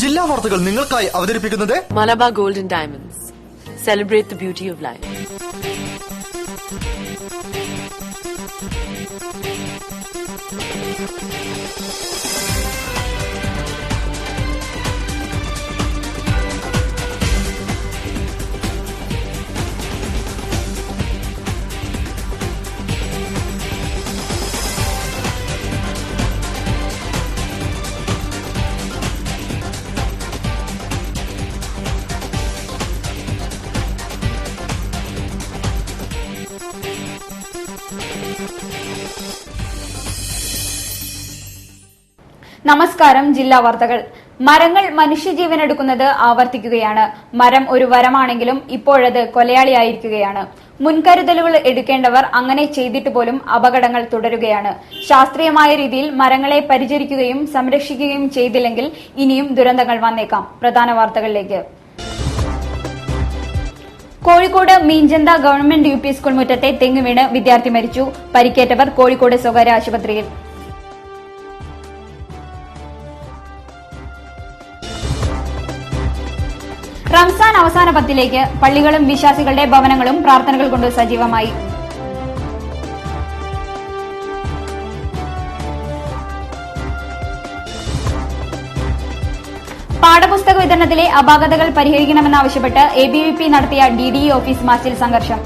ജില്ലാ വാർത്തകൾ നിങ്ങൾക്കായി അവതരിപ്പിക്കുന്നത് Malabar golden diamonds. Celebrate the beauty of life. നമസ്കാരം. ജില്ലാ വാർത്തകൾ. മരങ്ങൾ മനുഷ്യജീവൻ എടുക്കുന്നത് ആവർത്തിക്കുകയാണ്. മരം ഒരു വരമാണെങ്കിലും ഇപ്പോഴത് കൊലയാളിയായിരിക്കുകയാണ്. മുൻകരുതലുകൾ എടുക്കേണ്ടവർ അങ്ങനെ ചെയ്തിട്ട് പോലും അപകടങ്ങൾ തുടരുകയാണ്. ശാസ്ത്രീയമായ രീതിയിൽ മരങ്ങളെ പരിചരിക്കുകയും സംരക്ഷിക്കുകയും ചെയ്തില്ലെങ്കിൽ ഇനിയും ദുരന്തങ്ങൾ വന്നേക്കാം. പ്രധാന വാർത്തകളിലേക്ക്. കോഴിക്കോട് മീഞ്ചന്ത ഗവൺമെന്റ് UP സ്കൂൾ മുറ്റത്തെ തെങ്ങ് വീണ് വിദ്യാർത്ഥി മരിച്ചു. പരിക്കേറ്റവർ കോഴിക്കോട് സ്വകാര്യ ആശുപത്രിയിൽ. റംസാൻ അവസാന പത്തിലേക്ക്. പള്ളികളും വിശ്വാസികളുടെ ഭവനങ്ങളും പ്രാർത്ഥനകൾ കൊണ്ട് സജീവമായി. പാഠപുസ്തക വിതരണത്തിലെ അപാകതകൾ പരിഹരിക്കണമെന്നാവശ്യപ്പെട്ട് ABVP നടത്തിയ DDE ഓഫീസ് മാർച്ചിൽ സംഘർഷം.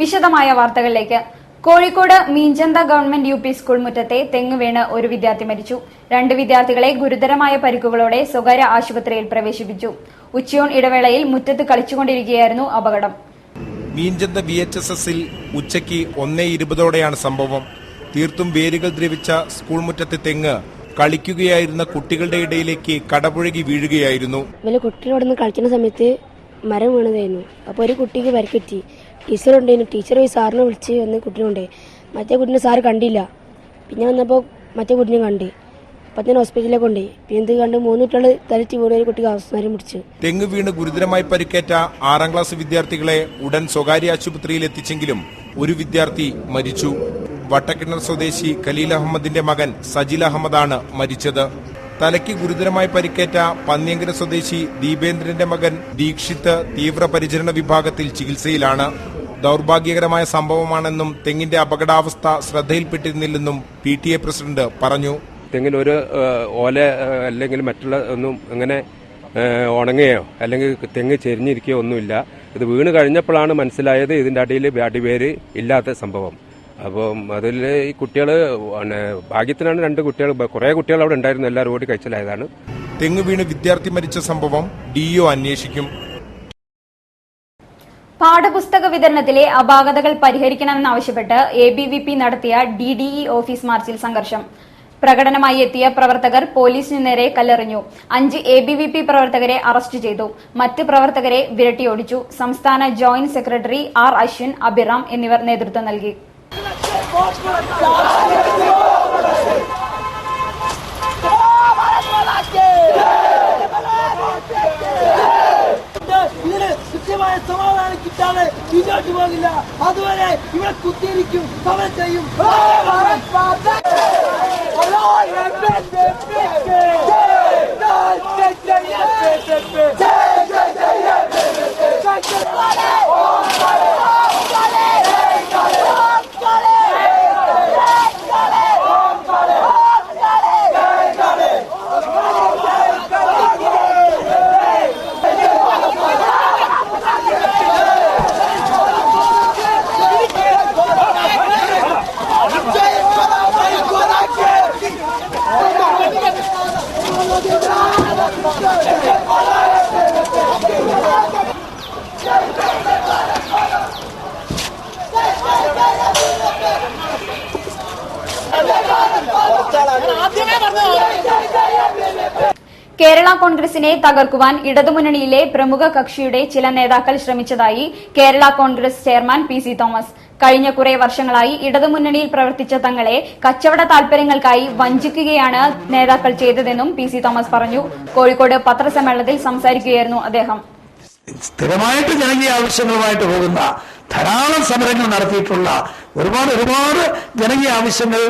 വിശദമായ വാർത്തകളിലേക്ക്. കോഴിക്കോട് മീഞ്ചന്ത ഗവൺമെന്റ് UP സ്കൂൾ മുറ്റത്തെ തെങ്ങ് വീണ് ഒരു വിദ്യാർത്ഥി മരിച്ചു. 2 വിദ്യാർത്ഥികളെ ഗുരുതരമായ പരിക്കുകളോടെ സ്വകാര്യ ആശുപത്രിയിൽ പ്രവേശിപ്പിച്ചു. ഉച്ചയൂൺ ഇടവേളയിൽ മുറ്റത്ത് കളിച്ചുകൊണ്ടിരിക്കുകയായിരുന്നു അപകടം. മീഞ്ചന്ത VHSSൽ ഉച്ചയ്ക്ക് 1:20 സംഭവം. തീർത്തും വേരുകൾ ദ്രവിച്ച സ്കൂൾ മുറ്റത്തെ തെങ്ങ് കളിക്കുകയായിരുന്ന കുട്ടികളുടെ ഇടയിലേക്ക് കടപുഴകി വീഴുകയായിരുന്നു. കുട്ടികളോടൊന്ന് കളിക്കുന്ന സമയത്ത് മരം വീണതായിരുന്നു. അപ്പോൾ ഒരു കുട്ടിക്ക് പരിക്കെത്തി. ടീച്ചർ ഉണ്ടായിരുന്നു. ടീച്ചർ പോയി സാറിനെ വിളിച്ച് വന്ന് കുട്ടീനെ മറ്റേ കുട്ടീനെ സാറ് കണ്ടില്ല. പിന്നെ വന്നപ്പോൾ മറ്റേ കുട്ടീനെ കണ്ട് അപ്പം തന്നെ ഹോസ്പിറ്റലിലേക്ക് കൊണ്ടുപോയി. പിന്നെ എന്ത് കണ്ട് 3 കുട്ടികൾ തലറ്റി വീണ് ഒരു കുട്ടിക്ക് അവസാനം പിടിച്ചു. തെങ്ങ് വീണ് ഗുരുതരമായി പരിക്കേറ്റ 6ാം ക്ലാസ് വിദ്യാർത്ഥികളെ ഉടൻ സ്വകാര്യ ആശുപത്രിയിൽ എത്തിച്ചെങ്കിലും ഒരു വിദ്യാർത്ഥി മരിച്ചു. വട്ടക്കിണർ സ്വദേശി ഖലീൽ അഹമ്മദിന്റെ മകൻ സജിൽ അഹമ്മദാണ് മരിച്ചത്. തലയ്ക്ക് ഗുരുതരമായി പരിക്കേറ്റ പന്നിയങ്കര സ്വദേശി ദീപേന്ദ്രന്റെ മകൻ ദീക്ഷിത് തീവ്രപരിചരണ വിഭാഗത്തിൽ ചികിത്സയിലാണ്. ദൌർഭാഗ്യകരമായ സംഭവമാണെന്നും തെങ്ങിന്റെ അപകടാവസ്ഥ ശ്രദ്ധയിൽപ്പെട്ടിരുന്നില്ലെന്നും PTA പ്രസിഡന്റ് പറഞ്ഞു. തെങ്ങിന് ഒരു ഓല അല്ലെങ്കിൽ മറ്റുള്ള ഒന്നും അങ്ങനെ ഉണങ്ങുകയോ അല്ലെങ്കിൽ തെങ്ങ് ചെരിഞ്ഞിരിക്കുകയോ ഒന്നുമില്ല. ഇത് വീണ് കഴിഞ്ഞപ്പോഴാണ് മനസ്സിലായത് ഇതിന്റെ അടിയിൽ അടിവേര് ഇല്ലാത്ത സംഭവം. അപ്പം അതിൽ ഈ കുട്ടികൾ ഭാഗ്യത്തിനാണ് 2 കുട്ടികൾ, കുറെ കുട്ടികൾ അവിടെ ഉണ്ടായിരുന്നു. എല്ലാവരും ഓടി കഴിച്ചിലായതാണ്. തെങ്ങ് വീണ് വിദ്യാർത്ഥി മരിച്ച സംഭവം DO അന്വേഷിക്കും. പാഠപുസ്തക വിതരണത്തിലെ അപാകതകൾ പരിഹരിക്കണമെന്നാവശ്യപ്പെട്ട് ABVP നടത്തിയ DDE ഓഫീസ് മാർച്ചിൽ സംഘർഷം. പ്രകടനമായി എത്തിയ പ്രവർത്തകർ പോലീസിനു നേരെ കല്ലെറിഞ്ഞു. 5 ABVP പ്രവർത്തകരെ അറസ്റ്റ് ചെയ്തു. മറ്റ് പ്രവർത്തകരെ വിരട്ടിയോടിച്ചു. സംസ്ഥാന joint secretary R. Ashwin, Abhiram എന്നിവർ നേതൃത്വം നൽകി. ഇതിന് കൃത്യമായ സമാധാനം കിട്ടാതെ മുന്നോട്ട് പോകില്ല. അതുവരെ ഇവിടെ കുത്തിയിരിക്കും, സമരം ചെയ്യും. കേരള കോൺഗ്രസിനെ തകർക്കുവാൻ ഇടതുമുന്നണിയിലെ പ്രമുഖ കക്ഷിയുടെ ചില നേതാക്കൾ ശ്രമിച്ചതായി Kerala Congress chairman PC Thomas. കഴിഞ്ഞ കുറെ വർഷങ്ങളായി ഇടതുമുന്നണിയിൽ പ്രവർത്തിച്ച തങ്ങളെ കച്ചവട താൽപര്യങ്ങൾക്കായി വഞ്ചിക്കുകയാണ് നേതാക്കൾ ചെയ്തതെന്നും PC തോമസ് പറഞ്ഞു. കോഴിക്കോട് പത്രസമ്മേളനത്തിൽ സംസാരിക്കുകയായിരുന്നു അദ്ദേഹം. സ്ഥിരമായിട്ട് ജനകീയ ആവശ്യങ്ങളുമായിട്ട് പോകുന്ന ധാരാളം സമരങ്ങൾ നടത്തിയിട്ടുള്ള ഒരുപാട് ജനകീയ ആവശ്യങ്ങൾ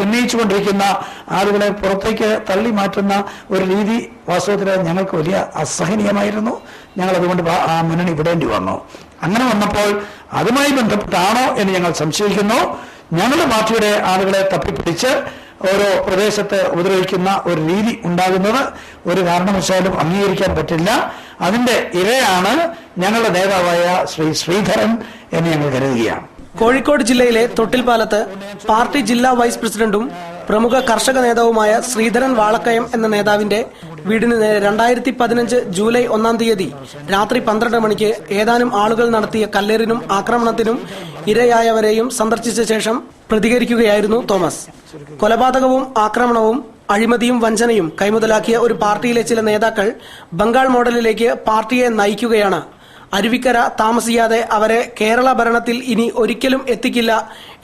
ഉന്നയിച്ചുകൊണ്ടിരിക്കുന്ന ആളുകളെ പുറത്തേക്ക് തള്ളി മാറ്റുന്ന ഒരു രീതി വാസ്തവത്തിൽ ഞങ്ങൾക്ക് വലിയ അസഹനീയമായിരുന്നു. ഞങ്ങൾ അതുകൊണ്ട് ആ മുന്നണി വിടേണ്ടി വന്നു. അങ്ങനെ വന്നപ്പോൾ അതുമായി ബന്ധപ്പെട്ടാണോ എന്ന് ഞങ്ങൾ സംശയിക്കുന്നു. ഞങ്ങളുടെ പാർട്ടിയുടെ ആളുകളെ തപ്പിപ്പിടിച്ച് ഓരോ പ്രദേശത്ത് ഉപദ്രവിക്കുന്ന ഒരു രീതി ഉണ്ടാകുന്നത് ഒരു കാരണവശാലും അംഗീകരിക്കാൻ പറ്റില്ല. അതിന്റെ ഇരയാണ് ഞങ്ങളുടെ നേതാവായ ശ്രീ ശ്രീധരൻ എന്ന് ഞങ്ങൾ കരുതുകയാണ്. കോഴിക്കോട് ജില്ലയിലെ തൊട്ടിൽപ്പാലത്ത് പാർട്ടി ജില്ലാ വൈസ് പ്രസിഡന്റും പ്രമുഖ കർഷക നേതാവുമായ ശ്രീധരൻ വാളക്കയം എന്ന നേതാവിന്റെ വീടിന് നേരെ 2015 ജൂലൈ 1 തീയതി രാത്രി 12 മണിക്ക് ഏതാനും ആളുകൾ നടത്തിയ കല്ലേറിനും ആക്രമണത്തിനും ഇരയായവരെയും സന്ദർശിച്ച ശേഷം പ്രതികരിക്കുകയായിരുന്നു തോമസ്. കൊലപാതകവും ആക്രമണവും അഴിമതിയും വഞ്ചനയും കൈമുതലാക്കിയ ഒരു പാർട്ടിയിലെ ചില നേതാക്കൾ ബംഗാൾ മോഡലിലേക്ക് പാർട്ടിയെ നയിക്കുകയാണ്. അരുവിക്കര താമസിയാതെ അവരെ കേരള ഭരണത്തിൽ ഇനി ഒരിക്കലും എത്തിക്കില്ല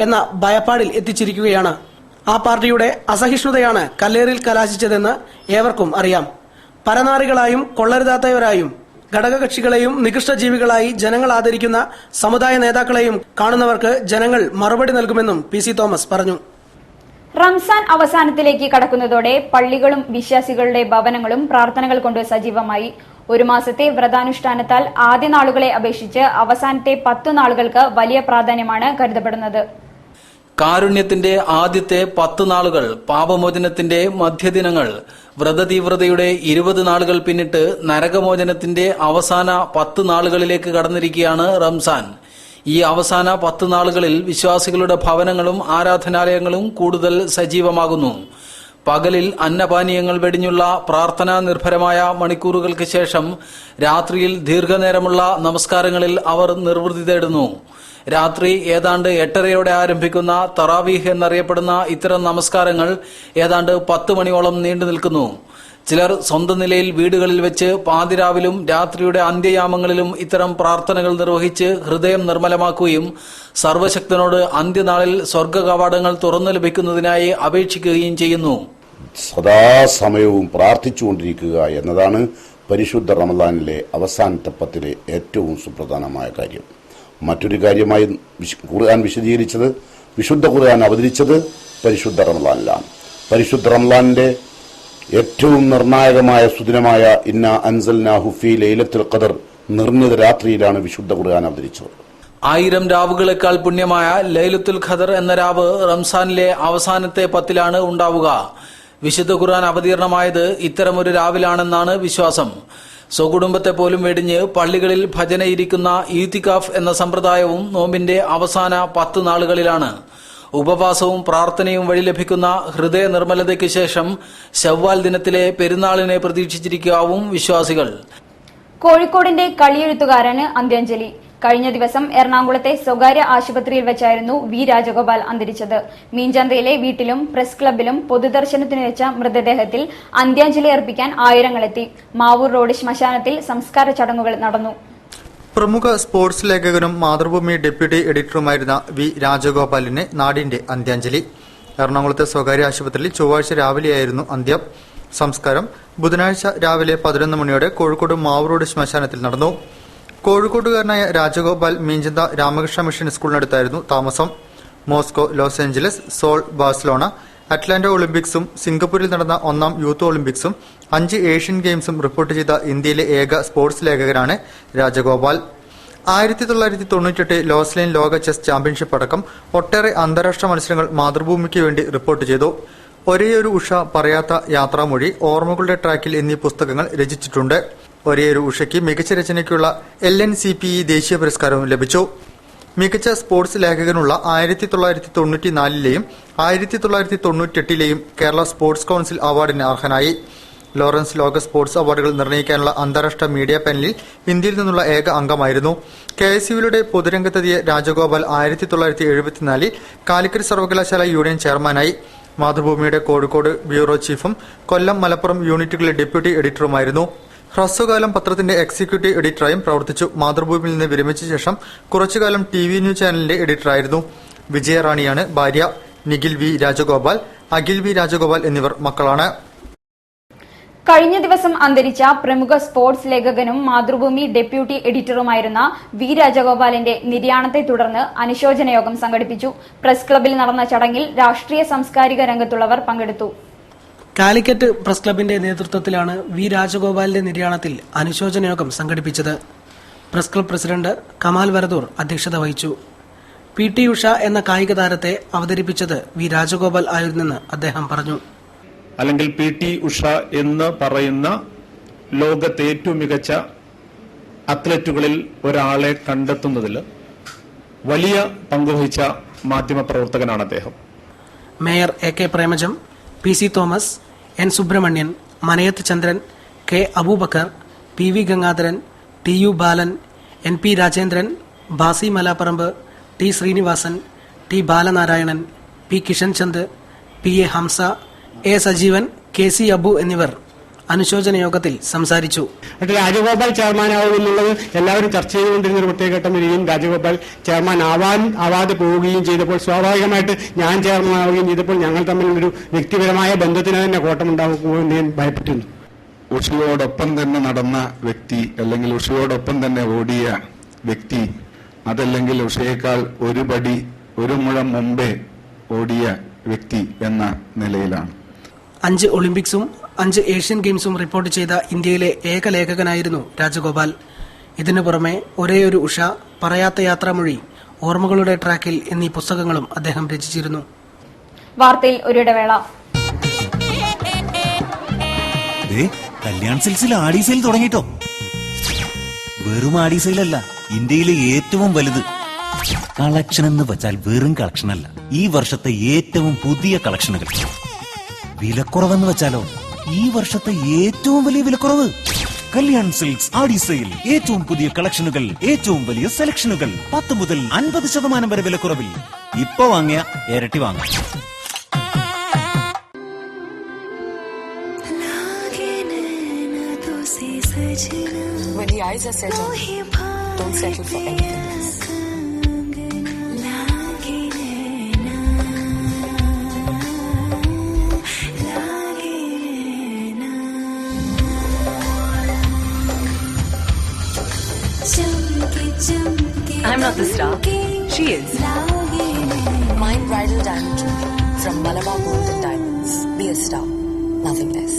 എന്ന ഭയപ്പാടിൽ എത്തിച്ചിരിക്കുകയാണ്. ആ പാർട്ടിയുടെ അസഹിഷ്ണുതയാണ് കല്ലേറിൽ കലാശിച്ചതെന്ന് ഏവർക്കും അറിയാം. പരനാറികളായും കൊള്ളരുതാത്തവരായും ഘടകകക്ഷികളെയും നികൃഷ്ടജീവികളായി ജനങ്ങൾ ആദരിക്കുന്ന സമുദായ നേതാക്കളെയും കാണുന്നവർക്ക് ജനങ്ങൾ മറുപടി നൽകുമെന്നും PC തോമസ് പറഞ്ഞു. റംസാൻ അവസാനത്തിലേക്ക് കടക്കുന്നതോടെ പള്ളികളും വിശ്വാസികളുടെ ഭവനങ്ങളും പ്രാർത്ഥനകൾ കൊണ്ട് സജീവമായി. ഒരു മാസത്തെ വ്രതാനുഷ്ഠാനത്താൽ ആദ്യ നാളുകളെ അപേക്ഷിച്ച് അവസാനത്തെ 10 നാളുകൾക്ക് വലിയ പ്രാധാന്യമാണ് കരുതപ്പെടുന്നത്. കാരുണ്യത്തിന്റെ ആദ്യത്തെ 10 നാളുകൾ, പാപമോചനത്തിന്റെ മധ്യദിനങ്ങൾ, വ്രതതീവ്രതയുടെ 20 നാളുകൾ പിന്നിട്ട് നരകമോചനത്തിന്റെ അവസാന 10 നാളുകളിലേക്ക് കടന്നിരിക്കുകയാണ് റംസാൻ. ഈ അവസാന 10 നാളുകളിൽ വിശ്വാസികളുടെ ഭവനങ്ങളും ആരാധനാലയങ്ങളും കൂടുതൽ സജീവമാകുന്നു. പകലിൽ അന്നപാനീയങ്ങൾ വെടിഞ്ഞുള്ള പ്രാർത്ഥനാ നിർഭരമായ മണിക്കൂറുകൾക്ക് ശേഷം രാത്രിയിൽ ദീർഘനേരമുള്ള നമസ്കാരങ്ങളിൽ അവർ നിർവൃത്തി തേടുന്നു. രാത്രി ഏതാണ്ട് 8:30 ആരംഭിക്കുന്ന തറാവീഹ് എന്നറിയപ്പെടുന്ന ഇത്തരം നമസ്കാരങ്ങൾ ഏതാണ്ട് 10 മണിയോളം നീണ്ടു നിൽക്കുന്നു. ചിലർ സ്വന്തം നിലയിൽ വീടുകളിൽ വെച്ച് പാതിരാവിലും രാത്രിയുടെ അന്ത്യയാമങ്ങളിലും ഇത്തരം പ്രാർത്ഥനകൾ നിർവഹിച്ച് ഹൃദയം നിർമ്മലമാക്കുകയും സർവശക്തനോട് അന്ത്യനാളിൽ സ്വർഗ കവാടങ്ങൾ തുറന്നു ലഭിക്കുന്നതിനായി അപേക്ഷിക്കുകയും ചെയ്യുന്നു. സദാസമയവും പ്രാർത്ഥിച്ചുകൊണ്ടിരിക്കുക എന്നതാണ് പരിശുദ്ധ റമദാനിലെ അവസാനത്തെ 10 ഏറ്റവും സുപ്രധാനമായ കാര്യം. മറ്റൊരു കാര്യമായി ഖുർആൻ വിശദീകരിച്ചത്, വിശുദ്ധ ഖുർആൻ അവതരിച്ചത് പരിശുദ്ധ റമദാനിലാണ്. പരിശുദ്ധ റമദാനിന്റെ ഏറ്റവും നിർണായകമായ സുദിനമായ ഇന്ന അൻസൽനാഹു ഫീ ലൈലത്തുൽ ഖദർ നിർണിത രാത്രിയിലാണ് വിശുദ്ധ ഖുർആൻ അവതരിച്ചത്. 1000 രാവുകളെക്കാൾ പുണ്യമായ ലൈലത്തുൽ ഖദർ എന്ന രാവ് റംസാനിലെ അവസാനത്തെ 10 ഉണ്ടാവുക. വിശുദ്ധ ഖുർആൻ അവതീർണമായത് ഇത്തരമൊരു രാവിലാണെന്നാണ് വിശ്വാസം. സ്വകുടുംബത്തെ പോലും വെടിഞ്ഞ് പള്ളികളിൽ ഭജനയിരിക്കുന്ന ഈത്തികാഫ് എന്ന സമ്പ്രദായവും നോമ്പിന്റെ അവസാന 10 നാളുകളിലാണ്. ഉപവാസവും പ്രാർത്ഥനയും വഴി ലഭിക്കുന്ന ഹൃദയ നിർമ്മലതയ്ക്ക് ശേഷം ശവ്വാൽ ദിനത്തിലെ പെരുന്നാളിനെ പ്രതീക്ഷിച്ചിരിക്കാവും വിശ്വാസികൾ. കോഴിക്കോടിന്റെ കളിയെഴുത്തുകാരന് അന്ത്യാഞ്ജലി. കഴിഞ്ഞ ദിവസം എറണാകുളത്തെ സ്വകാര്യ ആശുപത്രിയിൽ വെച്ചായിരുന്നു വി രാജഗോപാൽ അന്തരിച്ചത്. മീഞ്ചന്തയിലെ വീട്ടിലും പ്രസ് ക്ലബിലും പൊതുദർശനത്തിന് വെച്ച മൃതദേഹത്തിൽ അന്ത്യാഞ്ജലി അർപ്പിക്കാൻ ആയിരങ്ങളെത്തി. മാവൂർ റോഡ് ശ്മശാനത്തിൽ സംസ്കാര ചടങ്ങുകൾ നടന്നു. പ്രമുഖ സ്പോർട്സ് ലേഖകനും മാതൃഭൂമി ഡെപ്യൂട്ടി എഡിറ്ററുമായിരുന്ന വി രാജഗോപാലിന് നാടിന്റെ അന്ത്യാഞ്ജലി. എറണാകുളത്തെ സ്വകാര്യ ആശുപത്രിയിൽ ചൊവ്വാഴ്ച രാവിലെയായിരുന്നു അന്ത്യം. സംസ്കാരം ബുധനാഴ്ച രാവിലെ 11 മണിയോടെ കോഴിക്കോട് മാവൂർ റോഡ് ശ്മശാനത്തിൽ നടന്നു. കോഴിക്കോട്ടുകാരനായ രാജഗോപാൽ മീഞ്ചന്ത രാമകൃഷ്ണ മിഷൻ സ്കൂളിനടുത്തായിരുന്നു താമസം. Moscow, Los Angeles, Seoul, Barcelona, Atlanta ഒളിമ്പിക്സും സിംഗപ്പൂരിൽ നടന്ന 1ാം യൂത്ത് ഒളിമ്പിക്സും 5 ഏഷ്യൻ ഗെയിംസും റിപ്പോർട്ട് ചെയ്ത ഇന്ത്യയിലെ ഏക സ്പോർട്സ് ലേഖകനാണ് രാജഗോപാൽ. 1998 ലോസ്ലെയിൻ ലോക ചെസ് ചാമ്പ്യൻഷിപ്പ് അടക്കം ഒട്ടേറെ അന്താരാഷ്ട്ര മത്സരങ്ങൾ മാതൃഭൂമിക്ക് വേണ്ടി റിപ്പോർട്ട് ചെയ്തു. ഒരേയൊരു ഉഷ, പറയാത്ത യാത്രാമൊഴി, ഓർമ്മകളുടെ ട്രാക്കിൽ എന്നീ പുസ്തകങ്ങൾ രചിച്ചിട്ടുണ്ട്. ഒരേയൊരു ഉഷയ്ക്ക് മികച്ച രചനയ്ക്കുള്ള LNCPE ദേശീയ പുരസ്കാരവും ലഭിച്ചു. മികച്ച സ്പോർട്സ് ലേഖകനുള്ള 1994ലെയും 1998ലെയും കേരള സ്പോർട്സ് കൌൺസിൽ അവാർഡിന് അർഹനായി. ലോറൻസ് ലോക സ്പോർട്സ് അവാർഡുകൾ നിർണ്ണയിക്കാനുള്ള അന്താരാഷ്ട്ര മീഡിയ പാനലിൽ ഇന്ത്യയിൽ നിന്നുള്ള ഏക അംഗമായിരുന്നു. KSUവിലൂടെ പൊതുരംഗത്തെത്തിയ രാജഗോപാൽ 1974 കാലിക്കറ്റ് സർവകലാശാല യൂണിയൻ ചെയർമാനായി. മാതൃഭൂമിയുടെ കോഴിക്കോട് ബ്യൂറോ ചീഫും കൊല്ലം, മലപ്പുറം യൂണിറ്റുകളിലെ ഡെപ്യൂട്ടി എഡിറ്ററുമായിരുന്നു. ഹ്രസ്വകാലം പത്രത്തിന്റെ എക്സിക്യൂട്ടീവ് എഡിറ്ററായും പ്രവർത്തിച്ചു. മാതൃഭൂമിയിൽ നിന്ന് വിരമിച്ച ശേഷം കുറച്ചുകാലം TV ന്യൂസ് ചാനലിന്റെ എഡിറ്ററായിരുന്നു. വിജയറാണിയാണ് ഭാര്യ. നിഖിൽ വി രാജഗോപാൽ, അഖിൽ വി രാജഗോപാൽ എന്നിവർ മക്കളാണ്. കഴിഞ്ഞ ദിവസം അന്തരിച്ച പ്രമുഖ സ്പോർട്സ് ലേഖകനും മാതൃഭൂമി ഡെപ്യൂട്ടി എഡിറ്ററുമായിരുന്ന വി രാജഗോപാലിന്റെ നിര്യാണത്തെ തുടർന്ന് അനുശോചന യോഗം സംഘടിപ്പിച്ചു. പ്രസ് ക്ലബ്ബിൽ നടന്ന ചടങ്ങിൽ രാഷ്ട്രീയ സാംസ്കാരിക രംഗത്തുള്ളവർ പങ്കെടുത്തു. കാലിക്കറ്റ് പ്രസ് ക്ലബിന്റെ നേതൃത്വത്തിലാണ് വി രാജഗോപാലിന്റെ നിര്യാണത്തിൽ അനുശോചന യോഗം സംഘടിപ്പിച്ചത്. Press club president Kamal Varadoor അധ്യക്ഷത വഹിച്ചു. PT ഉഷ എന്ന കായിക താരത്തെ അവതരിപ്പിച്ചത് വി രാജഗോപാൽ ആയിരുന്നെന്ന് അദ്ദേഹം പറഞ്ഞു. അല്ലെങ്കിൽ PT ഉഷ എന്ന് പറയുന്ന ലോകത്തെ ഏറ്റവും മികച്ച അത്ലറ്റുകളിൽ ഒരാളെ കണ്ടെത്തുന്നതിൽ വലിയ പങ്കുവഹിച്ച മാധ്യമപ്രവർത്തകനാണ് അദ്ദേഹം. Mayor AK Premajam, PC Thomas, N Subramanian, Manayath Chandran, K Aboobacker, PV Gangadharan, TU Balan, NP Rajendran, Basi Malaparamba, T Srinivasan, T Balanarayanan, P Kishan Chand, PA Hamsa, A Sajeevan, KC Abu എന്നിവർ അനുശോചന യോഗത്തിൽ സംസാരിച്ചു. രാജഗോപാൽ ചെയർമാനാവും എന്നുള്ളത് എല്ലാവരും ചർച്ച ചെയ്തുകൊണ്ടിരുന്ന ഒരു പ്രത്യേകഘട്ടം വരികയും രാജഗോപാൽ ചെയർമാൻ ആവാതെ പോവുകയും ചെയ്തപ്പോൾ സ്വാഭാവികമായിട്ട് ഞാൻ ചെയർമാനാവുകയും ചെയ്തപ്പോൾ ഞങ്ങൾ തമ്മിലൊരു വ്യക്തിപരമായ ബന്ധത്തിന് തന്നെ കോട്ടമുണ്ടാകുമെന്ന് ഞാൻ ഭയപ്പെട്ടിരുന്നു. ഉഷയോടൊപ്പം തന്നെ നടന്ന വ്യക്തി, അല്ലെങ്കിൽ ഉഷയോടൊപ്പം തന്നെ ഓടിയ വ്യക്തി, അതല്ലെങ്കിൽ ഉഷയേക്കാൾ ഒരു മുഴം മുമ്പേ ഓടിയ വ്യക്തി എന്ന നിലയിലാണ്. 5 ഒളിമ്പിക്സും 5 ഏഷ്യൻ ഗെയിംസും റിപ്പോർട്ട് ചെയ്ത ഇന്ത്യയിലെ ഏക ലേഖകനായിരുന്നു രാജഗോപാൽ. ഇതിനു പുറമെ ഒരേയൊരു ഉഷ, പറയാത്ത യാത്രാമൊഴി, ഓർമ്മകളുടെ ട്രാക്കിൽ എന്നീ പുസ്തകങ്ങളും അദ്ദേഹം രചിച്ചിരുന്നു. വാർത്തയിൽ ഒരിടവേള. കല്യാൺ സിൽക്സിൽ ആഡി സെയിൽ തുടങ്ങിട്ടോ. വെറും ആഡി സെയിലല്ല, ഇന്ത്യയിലെ ഏറ്റവും വലുത്. കളക്ഷൻ എന്ന് വെച്ചാൽ വെറും കളക്ഷൻ അല്ല, ഈ വർഷത്തെ ഏറ്റവും പുതിയ കളക്ഷനുകൾ. വിലക്കുറവെന്ന് വെച്ചാലോ, ഈ വർഷത്തെ ഏറ്റവും വലിയ വിലക്കുറവ്. Kalyan silks Aadi sale. ഏറ്റവും പുതിയ കളക്ഷനുകൾ, ഏറ്റവും വലിയ സെലക്ഷനുകൾ, 10 മുതൽ 50% വരെ വിലക്കുറവിൽ. ഇപ്പൊ വാങ്ങിയ ഇരട്ടി വാങ്ങാം. When the eyes are set on you, don't settle for anything less. I'm not the star. She is. Mind bridal diamond jewelry from Malabar Gold and Diamonds. Be a star, nothing less.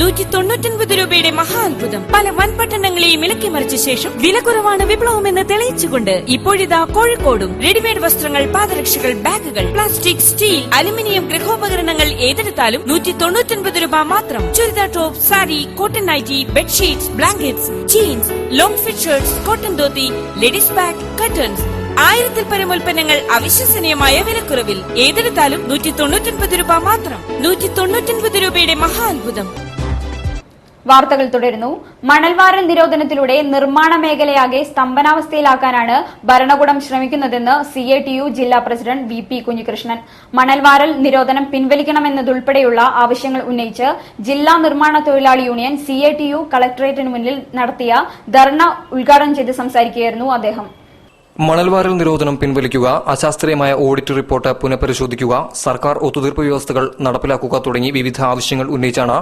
199 രൂപയുടെ മഹാത്ഭുതം. പല വൻപട്ടണങ്ങളെയും ഇളക്കിമറിച്ച ശേഷം വിലക്കുറവാണ് വിപ്ലവമെന്ന് തെളിയിച്ചുകൊണ്ട് ഇപ്പോഴിതാ കോഴിക്കോടും readymade വസ്ത്രങ്ങൾ, പാദരക്ഷകൾ, ബാഗുകൾ, plastic, steel, aluminium ഗൃഹോപകരണങ്ങൾ ഏതെടുത്താലും 199 രൂപ മാത്രം. Churidar top, sari, cotton nighty, bedsheets, blankets, jeans, long fit shirts, cotton dhoti, ladies bag, curtains, 1000-ൽ പരം ഉൽപ്പന്നങ്ങൾ അവിശ്വസനീയമായ വിലക്കുറവിൽ. ഏതെടുത്താലും 199 രൂപ മാത്രം. 199 രൂപയുടെ മഹാത്ഭുതം. വാർത്തകൾ തുടരുന്നു. മണൽവാരൽ നിരോധനത്തിലൂടെ നിർമ്മാണ മേഖലയാകെ സ്തംഭനാവസ്ഥയിലാക്കാനാണ് ഭരണകൂടം ശ്രമിക്കുന്നതെന്ന് CATU ജില്ലാ പ്രസിഡന്റ് VP കുഞ്ഞികൃഷ്ണൻ. മണൽവാരൽ നിരോധനം പിൻവലിക്കണമെന്നതുൾപ്പെടെയുള്ള ആവശ്യങ്ങൾ ഉന്നയിച്ച് ജില്ലാ നിർമ്മാണ തൊഴിലാളി യൂണിയൻ CATU കളക്ടറേറ്റിന് മുന്നിൽ നടത്തിയ ധർണ ഉദ്ഘാടനം ചെയ്ത് സംസാരിക്കുകയായിരുന്നു അദ്ദേഹം. മണൽവാരൽ നിരോധനം പിൻവലിക്കുക, അശാസ്ത്രീയമായ ഓഡിറ്റ് റിപ്പോർട്ട് പുനഃപരിശോധിക്കുക, സർക്കാർ ഒത്തുതീർപ്പ് വ്യവസ്ഥകൾ നടപ്പിലാക്കുക തുടങ്ങി വിവിധ ആവശ്യങ്ങൾ ഉന്നയിച്ചാണ്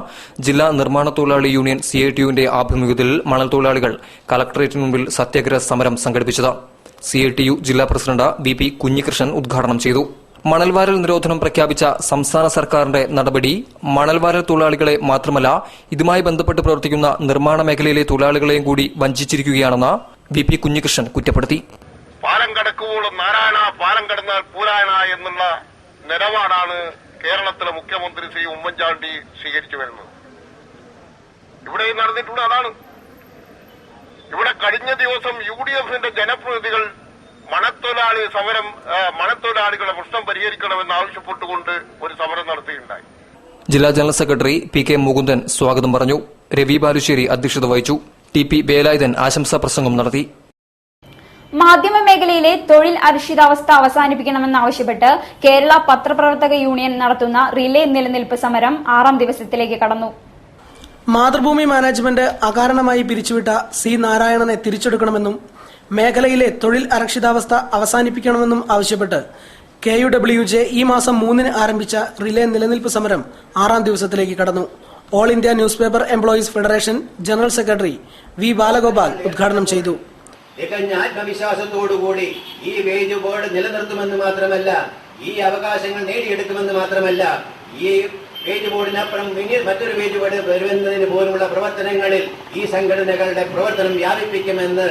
ജില്ലാ നിർമ്മാണ തൊഴിലാളി യൂണിയൻ CATUവിന്റെ ആഭിമുഖ്യത്തിൽ മണൽ തൊഴിലാളികൾ കളക്ടറേറ്റിന് മുമ്പിൽ സത്യാഗ്രഹ സമരം സംഘടിപ്പിച്ചത്. CATU ജില്ലാ പ്രസിഡന്റ് VP കുഞ്ഞികൃഷ്ണൻ ഉദ്ഘാടനം ചെയ്തു. മണൽവാരൽ നിരോധനം പ്രഖ്യാപിച്ച സംസ്ഥാന സർക്കാരിന്റെ നടപടി മണൽവാരൽ തൊഴിലാളികളെ മാത്രമല്ല, ഇതുമായി ബന്ധപ്പെട്ട് പ്രവർത്തിക്കുന്ന നിർമ്മാണ മേഖലയിലെ തൊഴിലാളികളെയും കൂടി വഞ്ചിച്ചിരിക്കുകയാണെന്ന് VP കുഞ്ഞികൃഷ്ണൻ കുറ്റപ്പെടുത്തി. പാലം കടക്കുമ്പോഴും നാരായണ, പാലം കടന്നാൽ പൂരായണ എന്നുള്ള നിലപാടാണ് കേരളത്തിലെ മുഖ്യമന്ത്രി ശ്രീ ഉമ്മൻചാണ്ടി സ്വീകരിച്ചു വരുന്നത്. ഇവിടെ നടന്നിട്ടുള്ള അതാണ്. ഇവിടെ കഴിഞ്ഞ ദിവസം UDFന്റെ ജനപ്രതിനിധികൾ മണത്തൊഴിലാളികളുടെ പ്രശ്നം പരിഹരിക്കണമെന്ന് ആവശ്യപ്പെട്ടുകൊണ്ട് ഒരു സമരം നടത്തുകയുണ്ടായി. ജില്ലാ ജനറൽ സെക്രട്ടറി PK മുകുന്ദൻ സ്വാഗതം പറഞ്ഞു. രവി ബാലുശ്ശേരി അധ്യക്ഷത വഹിച്ചു. TP വേലായുധൻ ആശംസാ പ്രസംഗം നടത്തി. മാധ്യമ മേഖലയിലെ തൊഴിൽ അരക്ഷിതാവസ്ഥ അവസാനിപ്പിക്കണമെന്നാവശ്യപ്പെട്ട് കേരള പത്രപ്രവർത്തക യൂണിയൻ നടത്തുന്ന റിലേ നിലനിൽപ്പ് സമരം 6ാം ദിവസത്തിലേക്ക് കടന്നു. മാതൃഭൂമി മാനേജ്മെന്റ് അകാരണമായി പിരിച്ചുവിട്ട C നാരായണനെ തിരിച്ചെടുക്കണമെന്നും മേഖലയിലെ തൊഴിൽ അരക്ഷിതാവസ്ഥ അവസാനിപ്പിക്കണമെന്നും ആവശ്യപ്പെട്ട് KUWJ ഈ മാസം 3-ന് ആരംഭിച്ച റിലേ നിലനിൽപ്പ് സമരം 6ാം ദിവസത്തിലേക്ക് കടന്നു. All India newspaper employees federation general secretary V Balagopal ഉദ്ഘാടനം ചെയ്തു. തികഞ്ഞ ആത്മവിശ്വാസത്തോടുകൂടി ഈ വേജ് ബോർഡ് നിലനിർത്തുമെന്ന് മാത്രമല്ല, ഈ അവകാശങ്ങൾ നേടിയെടുക്കുമെന്ന് മാത്രമല്ല, ഈ വേജ് ബോർഡിനപ്പുറം മറ്റൊരു വേജ് ബോർഡ് വരുന്നതിന് പോലുള്ള പ്രവർത്തനങ്ങളിൽ ഈ സംഘടനകളുടെ പ്രവർത്തനം വ്യാപിപ്പിക്കുമെന്ന്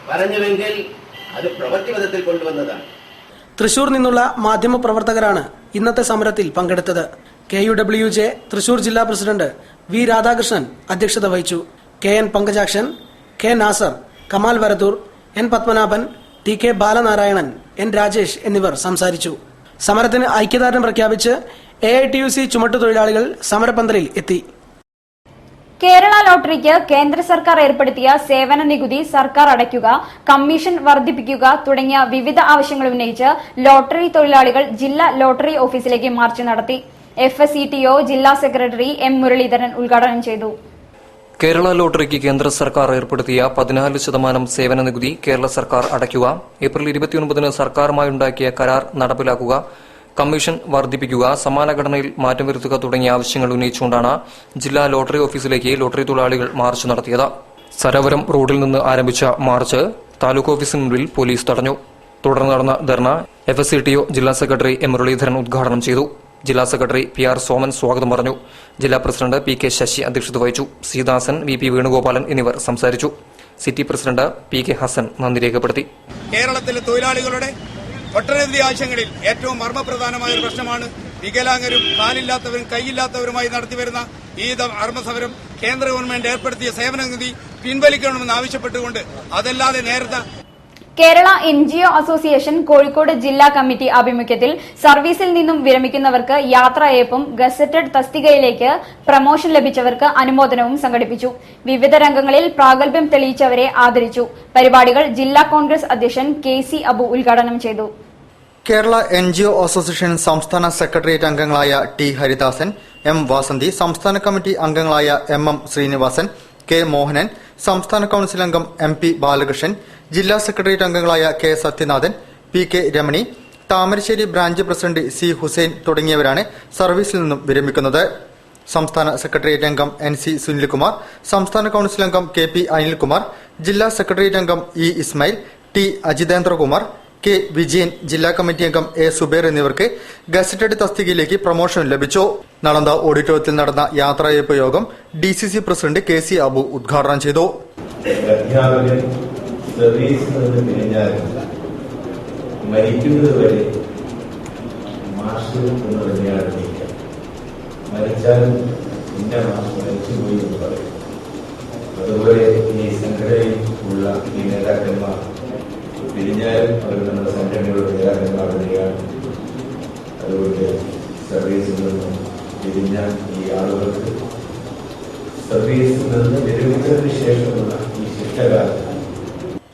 പറഞ്ഞുവെങ്കിൽ അത് പ്രവൃത്തിപഥത്തിൽ കൊണ്ടുവന്നതാണ്. തൃശൂർ നിന്നുള്ള മാധ്യമപ്രവർത്തകരാണ് ഇന്നത്തെ സമരത്തിൽ പങ്കെടുത്തത്. KUWJ തൃശൂർ ജില്ലാ പ്രസിഡന്റ് വി രാധാകൃഷ്ണൻ അധ്യക്ഷത വഹിച്ചു. KN Pankajakshan, K Nasar, Kamal വരത്തൂർ, N Padmanabhan, TK Balanarayanan, N Rajesh എന്നിവർ സംസാരിച്ചു. സമരത്തിന് ഐക്യദാർഢ്യം പ്രഖ്യാപിച്ച് AITUC ചുമട്ടുതൊഴിലാളികൾ സമരപന്തലിൽ എത്തി. കേരള ലോട്ടറിക്ക് കേന്ദ്ര സർക്കാർ ഏർപ്പെടുത്തിയ സേവന നികുതി സർക്കാർ അടയ്ക്കുക, കമ്മീഷൻ വർദ്ധിപ്പിക്കുക തുടങ്ങിയ വിവിധ ആവശ്യങ്ങൾ ഉന്നയിച്ച് ലോട്ടറി തൊഴിലാളികൾ ജില്ലാ ലോട്ടറി ഓഫീസിലേക്ക് മാർച്ച് നടത്തി. FSCTO ജില്ലാ സെക്രട്ടറി M മുരളീധരൻ ഉദ്ഘാടനം ചെയ്തു. കേരള ലോട്ടറിക്ക് കേന്ദ്ര സർക്കാർ ഏർപ്പെടുത്തിയ 14% സേവന നികുതി കേരള സർക്കാർ അടയ്ക്കുക, ഏപ്രിൽ 29 സർക്കാരുമായുണ്ടാക്കിയ കരാർ നടപ്പിലാക്കുക, കമ്മീഷൻ വർദ്ധിപ്പിക്കുക, സമാന ഘടനയിൽ മാറ്റം വരുത്തുക തുടങ്ങിയ ആവശ്യങ്ങൾ ഉന്നയിച്ചുകൊണ്ടാണ് ജില്ലാ ലോട്ടറി ഓഫീസിലേക്ക് ലോട്ടറി തൊഴിലാളികൾ മാർച്ച് നടത്തിയത്. സരവരം റോഡിൽ നിന്ന് ആരംഭിച്ച മാർച്ച് താലൂക്ക് ഓഫീസിന് മുന്നിൽ പോലീസ് തടഞ്ഞു. തുടർന്ന് നടന്ന ധർണ FSCTO ജില്ലാ സെക്രട്ടറി M മുരളീധരൻ ഉദ്ഘാടനം ചെയ്തു. ജില്ലാ സെക്രട്ടറി PR സോമൻ സ്വാഗതം പറഞ്ഞു. ജില്ലാ പ്രസിഡന്റ് PK ശശി അധ്യക്ഷത വഹിച്ചു. സീതാസൻ, VP വേണുഗോപാലൻ എന്നിവർ സംസാരിച്ചു. സിറ്റി പ്രസിഡന്റ് PK ഹസൻ നന്ദി രേഖപ്പെടുത്തി. കേരളത്തിലെ തൊഴിലാളികളുടെ ഒട്ടനവധി ആവശ്യങ്ങളിൽ ഏറ്റവും മർമ്മപ്രധാനമായ ഒരു പ്രശ്നമാണ് വികലാംഗരും കാലില്ലാത്തവരും കൈയില്ലാത്തവരുമായി നടത്തിവരുന്ന ഈ ധർമ്മസമരം. കേന്ദ്ര ഗവൺമെന്റ് ഏർപ്പെടുത്തിയ സേവന നികുതി പിൻവലിക്കണമെന്ന് ആവശ്യപ്പെട്ടുകൊണ്ട് അതല്ലാതെ നേരത്തെ കേരള NGO അസോസിയേഷൻ കോഴിക്കോട് ജില്ലാ കമ്മിറ്റി ആഭിമുഖ്യത്തിൽ സർവീസിൽ നിന്നും വിരമിക്കുന്നവർക്ക് യാത്രയയപ്പും ഗസറ്റഡ് തസ്തികയിലേക്ക് പ്രമോഷൻ ലഭിച്ചവർക്ക് അനുമോദനവും സംഘടിപ്പിച്ചു. വിവിധ രംഗങ്ങളിൽ പ്രാഗൽഭ്യം തെളിയിച്ചവരെ ആദരിച്ചു. പരിപാടികൾ ജില്ലാ കോൺഗ്രസ് അധ്യക്ഷൻ KC അബു ഉദ്ഘാടനം ചെയ്തു. കേരള NGO അസോസിയേഷൻ സംസ്ഥാന സെക്രട്ടേറിയറ്റ് അംഗങ്ങളായ T ഹരിദാസൻ, M വാസന്തി, സംസ്ഥാന കമ്മിറ്റി അംഗങ്ങളായ MM ശ്രീനിവാസൻ, K മോഹനൻ, സംസ്ഥാന കൌൺസിൽ അംഗം MP ബാലകൃഷ്ണൻ, ജില്ലാ സെക്രട്ടേറിയറ്റ് അംഗങ്ങളായ K Sathyanathan, PK Ramani, Thamarassery branch president C Hussain തുടങ്ങിയവരാണ് സർവീസിൽ നിന്നും വിരമിക്കുന്നത്. സംസ്ഥാന സെക്രട്ടേറിയറ്റ് അംഗം NC സുനിൽകുമാർ, സംസ്ഥാന കൌൺസിൽ അംഗം KP അനിൽകുമാർ, ജില്ലാ സെക്രട്ടേറിയറ്റ് അംഗം E Ismail, T അജിതേന്ദ്രകുമാർ, K Vijayan, ജില്ലാ കമ്മിറ്റി അംഗം A സുബേർ എന്നിവർക്ക് ഗസറ്റഡ് തസ്തികയിലേക്ക് പ്രമോഷൻ ലഭിച്ചു. നളന്ദ ഓഡിറ്റോറിയത്തിൽ നടന്ന യാത്രയയപ്പ് യോഗം DCC പ്രസിഡന്റ് KC അബു ഉദ്ഘാടനം ചെയ്തു. സർവീസിൽ നിന്ന് പിരിഞ്ഞാൽ മരിക്കുന്നത് വരെ മാർഷൽ എന്ന് തന്നെയാണ് നീക്കം. മരിച്ചാലും ഇന്ന മാസം മരിച്ചുപോയി എന്ന് പറയും. അതുപോലെ ഈ സംഘടനയിൽ ഉള്ള ഈ നേതാക്കന്മാർ പിരിഞ്ഞാലും അവർ നമ്മുടെ സംഘടനയുടെ നേതാക്കന്മാർ തന്നെയാണ്. അതുകൊണ്ട് സർവീസിൽ നിന്നും പിരിഞ്ഞ ഈ ആളുകൾക്ക് സർവീസിൽ നിന്ന് വിരമിച്ചതിന് ശേഷമുള്ള ഈ ശിക്ഷകാലം.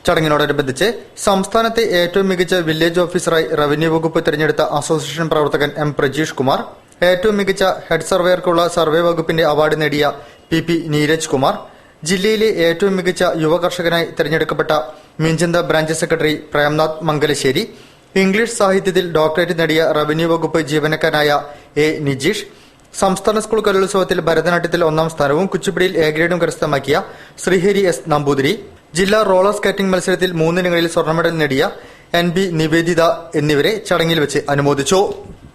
ചടങ്ങിനോടനുബന്ധിച്ച് സംസ്ഥാനത്തെ ഏറ്റവും മികച്ച വില്ലേജ് ഓഫീസറായി റവന്യൂ വകുപ്പ് തിരഞ്ഞെടുത്ത അസോസിയേഷൻ പ്രവർത്തകൻ M പ്രജീഷ് കുമാർ, ഏറ്റവും മികച്ച ഹെഡ് സർവേയർക്കുള്ള സർവേ വകുപ്പിന്റെ അവാർഡ് നേടിയ PP നീരജ് കുമാർ, ജില്ലയിലെ ഏറ്റവും മികച്ച യുവ കർഷകനായി തിരഞ്ഞെടുക്കപ്പെട്ട Meenchanda branch secretary Premnath Mangalassery, English സാഹിത്യത്തിൽ ഡോക്ടറേറ്റ് നേടിയ റവന്യൂ വകുപ്പ് ജീവനക്കാരനായ A നിജീഷ്, സംസ്ഥാന സ്കൂൾ കലോത്സവത്തിൽ ഭരതനാട്യത്തിൽ 1ാം സ്ഥാനവും കുച്ചിപ്പുടിയിൽ A ഗ്രേഡും കരസ്ഥമാക്കിയ ശ്രീഹരി S നമ്പൂതിരി, ജില്ലാ റോളർ സ്കേറ്റിംഗ് മത്സരത്തിൽ 3 ഇനങ്ങളിൽ സ്വർണ്ണ മെഡൽ നേടിയ NB നിവേദിത എന്നിവരെ ചടങ്ങിൽ വെച്ച് അനുമോദിച്ചു.